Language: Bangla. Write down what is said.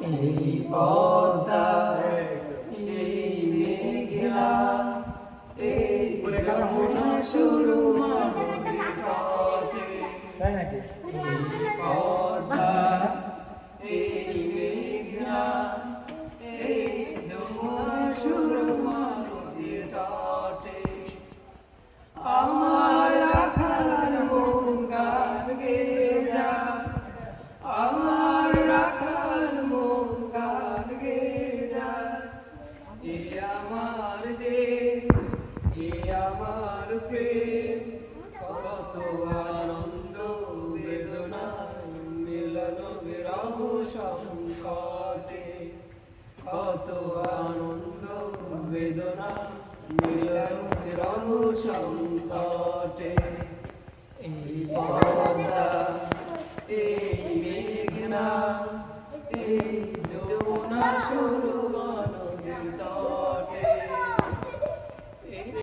এই পদ্মা এই মেঘনা এই যমুনা শুরু নদীর তটে এই পদ্মা এই মেঘনা এই যমুনা শুরু নদীর তটে আমার রাখার মন গান গেয়ে যায় আমার রাখার মন গান গেয়ে যায় এ আমার দেশ এ আমার প্রেম কত আনন্দ বেদনায় মিলন বিরহ সংকটে কত আনন্দ বেদনা মিলন বিরহ সংকটে এই পদ্মা এই মেঘনা